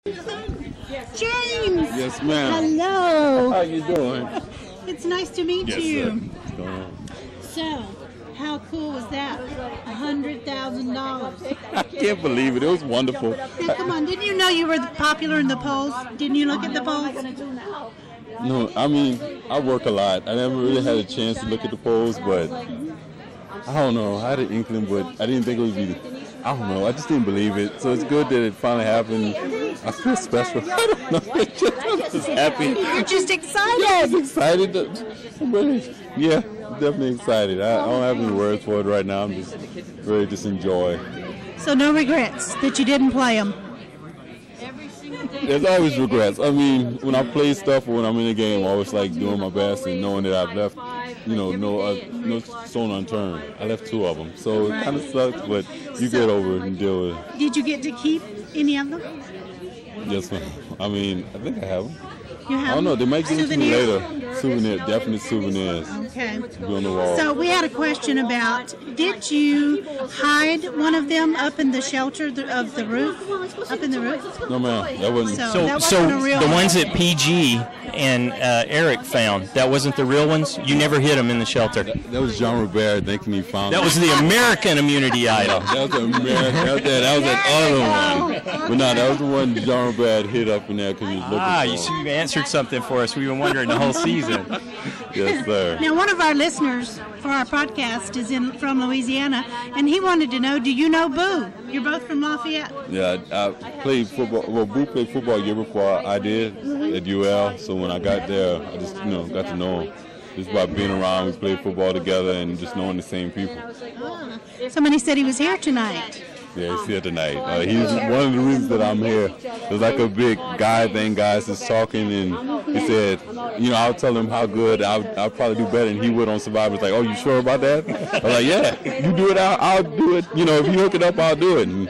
James! Yes, ma'am. Hello! How you doing? It's nice to meet Yes, you. sir. What's going on? So, how cool was that? $100,000. I can't believe it. It was wonderful. Now, come on, didn't you know you were popular in the polls? Didn't you look at the polls? No, I mean, I work a lot. I never really had a chance to look at the polls, but I don't know. I had an inkling, but I didn't think it would be. I don't know. I just didn't believe it. So it's good that it finally happened. I feel special. I don't know. I'm just happy. You're just excited. Yeah, I was excited. Yeah, definitely excited. I don't have any words for it right now. I'm just ready to just enjoy. So no regrets that you didn't play them? There's always regrets. I mean, when I play stuff or when I'm in a game, I always like doing my best and knowing that I've left, no stone unturned. I left 2 of them. So it kind of sucks, but you get over it and deal with it. Did you get to keep any of them? Yes, ma'am. I mean, I think I have them. You have I don't know. They might give it to me souvenirs? later. Souvenirs, definite souvenirs. Okay. Be on the wall. So we had a question about, did you hide one of them up in the shelter of the roof? Up in the roof? No, ma'am. That wasn't. So that wasn't a real the one. ones that PG and Eric found, that wasn't the real ones? You never hid them in the shelter? That was John Robert thinking he found That was the American immunity idol. That was the American. That was that other one. But no, that was the one John Robert hid up in there because he was looking for. You see, you answered something for us. We've been wondering the whole season. Yes, sir. Now, one of our listeners for our podcast is from Louisiana, and he wanted to know, do you know Boo? You're both from Lafayette. Yeah, I played football. Well, Boo played football a year before I did at UL. So when I got there, I just got to know him. Just by being around, we played football together and just knowing the same people. Somebody said he was here tonight. Yeah, he's here tonight. He's one of the reasons that I'm here. It was like a big guy thing, guys just talking, and he said, I'll tell him how good, I'll probably do better than he would on Survivor. It's like, oh, you sure about that? I was like, yeah, you do it, I'll do it. If you hook it up, I'll do it. And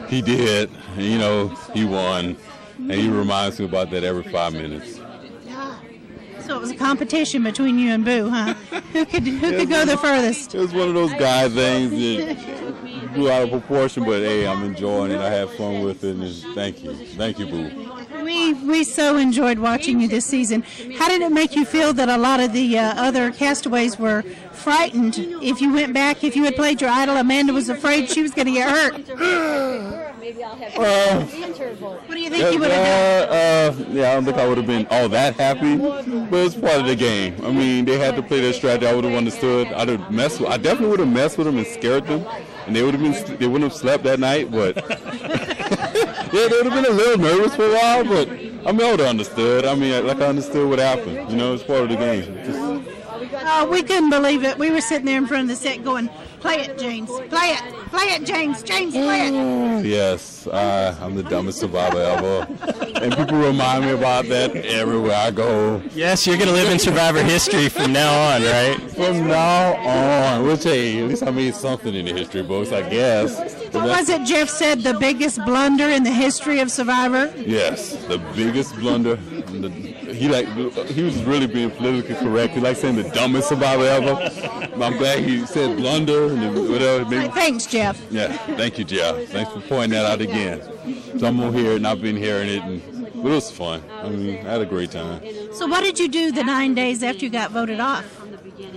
he did. And, he won. And he reminds me about that every 5 minutes. So it was a competition between you and Boo, huh? Who could go the furthest? It was one of those guy things that blew out of proportion, but hey, I'm enjoying it. I have fun with it, and thank you, Boo. We so enjoyed watching you this season. How did it make you feel that a lot of the other castaways were frightened? If you went back, if you had played your idol, Amanda was afraid she was going to get hurt. What do you think you would have done? Yeah, I don't think I would have been all that happy, but it's part of the game. I mean, they had to play their strategy. I would have understood. I definitely would have messed with them and scared them, and they wouldn't have slept that night. But yeah, they would have been a little nervous for a while. But I would have understood. I understood what happened. It's part of the game. We couldn't believe it. We were sitting there in front of the set going, "Play it, James. Play it, James. James, play it." Yes, I'm the dumbest survivor ever. And people remind me about that everywhere I go. Yes, you're going to live in Survivor history from now on, right? From now on. Which, hey, at least I made something in the history books, I guess. What was it Jeff said, the biggest blunder in the history of Survivor? Yes, the biggest blunder. He was really being politically correct. He liked saying the dumbest survivor ever. I'm glad he said blunder and whatever. Maybe. Thanks, Jeff. Yeah, thank you, Jeff. Thanks for pointing that out again. So I'm gonna hear it, and I've been hearing it, but it was fun. I had a great time. So what did you do the 9 days after you got voted off?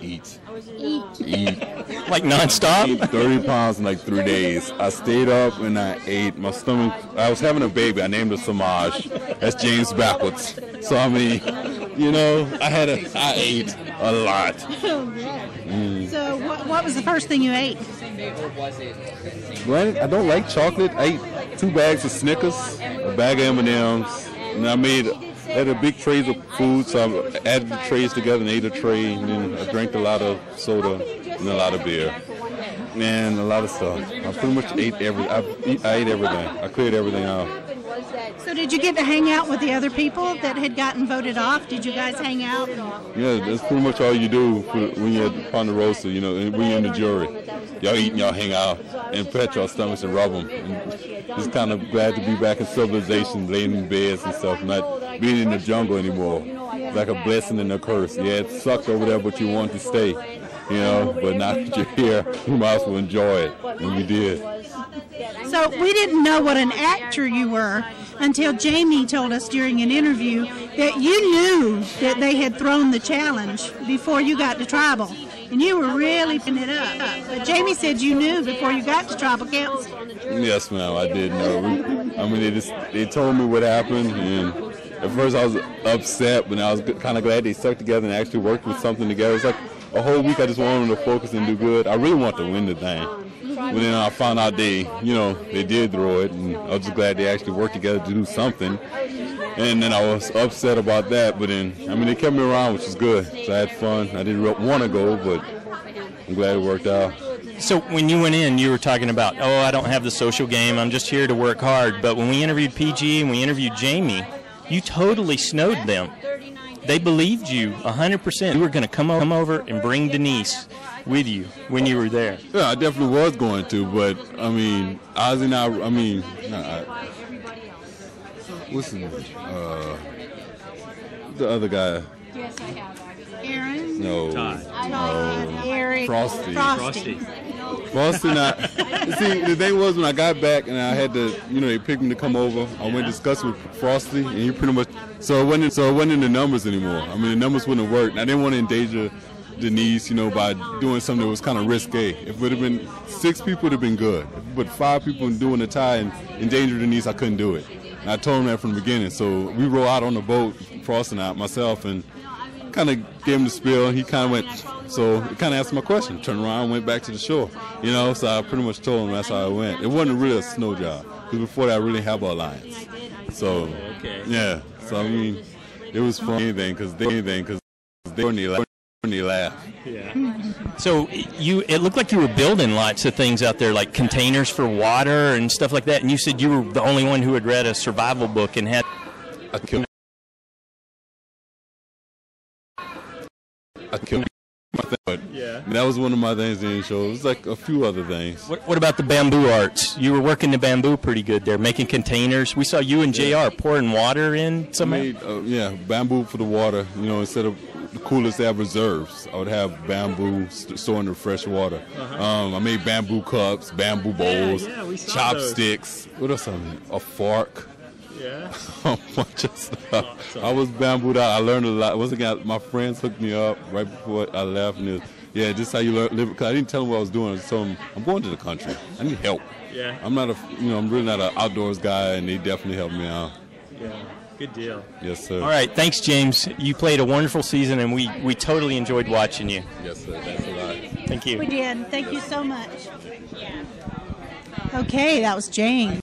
Eat. Like nonstop? Eat 30 pounds in like 3 days. I stayed up and I ate. My stomach, I was having a baby. I named her Samaj. That's James backwards. So I ate a lot. So what was the first thing you ate? Well, I don't like chocolate. I ate 2 bags of Snickers, a bag of M&Ms, and I had a big trays of food, so I added the trays together and ate a tray, and then I drank a lot of soda and a lot of beer and a lot of stuff. I pretty much ate I ate everything. I cleared everything out. So did you get to hang out with the other people that had gotten voted off? Did you guys hang out? Yeah, that's pretty much all you do when you're upon the roster, when you're in the jury. Y'all eat and y'all hang out and pat your stomachs and rub them. And just kind of glad to be back in civilization, laying in beds and stuff, not being in the jungle anymore. It's like a blessing and a curse. Yeah, it sucked over there, but you want to stay. but now that you're here, you might as well enjoy it, and we did. So we didn't know what an actor you were until Jamie told us during an interview that you knew that they had thrown the challenge before you got to tribal. And you were really putting it up. But Jamie said you knew before you got to tribal council. Yes, ma'am, I did know. They told me what happened, and at first I was upset, but I was kind of glad they stuck together and actually worked with something together. It's like a whole week I just wanted them to focus and do good. I really want to win the thing. But then I found out they did throw it, and I was just glad they actually worked together to do something. And then I was upset about that, but then, they kept me around, which is good. So I had fun. I didn't want to go, but I'm glad it worked out. So when you went in, you were talking about, I don't have the social game. I'm just here to work hard. But when we interviewed PG and we interviewed Jamie, you totally snowed them. They believed you 100%. You were going to come over and bring Denise with you when you were there. Yeah, I definitely was going to, but, Ozzy and what's his name? The other guy. Yes, I have. Aaron? No. Todd. Eric. Frosty. Frosty. Not. See, the thing was when I got back and I had to, they picked me to come over. I went to discuss with Frosty, and he pretty much. So it wasn't in the numbers anymore. The numbers wouldn't have worked. I didn't want to endanger Denise, by doing something that was kind of risque. If it would have been 6 people, it would have been good. But 5 people doing the tie and endanger Denise, I couldn't do it. And I told him that from the beginning. So we rode out on the boat, Frost and I, myself, and kind of gave him the spiel. He kind of went, so he kind of asked my question. Turned around and went back to the shore. So I pretty much told him that's how it went. It wasn't really a snow job, because before that I really have an alliance. So, yeah. So, it was fun. Anything, because they were laugh. Yeah. So it looked like you were building lots of things out there, like containers for water and stuff like that. And you said you were the only one who had read a survival book and had. I killed my thing, but that was one of my things in the show. It was like a few other things. What about the bamboo arts? You were working the bamboo pretty good there, making containers. We saw you and JR pouring water in somehow. Bamboo for the water. Instead of the coolers, they have reserves. I would have bamboo storing the fresh water. I made bamboo cups, bamboo bowls, chopsticks. What else? A fork. Yeah. A bunch of stuff. Awesome. I was bambooed out. I learned a lot. Once again, my friends hooked me up right before I left, and this is how you learn. Because I didn't tell them what I was doing. I just told them I'm going to the country. I need help. Yeah. I'm really not an outdoors guy, and they definitely helped me out. Yeah. Good deal. Yes, sir. All right. Thanks, James. You played a wonderful season, and we totally enjoyed watching you. Yes, sir. Thanks a lot. Thank you. We did. Thank you so much. Okay, that was James.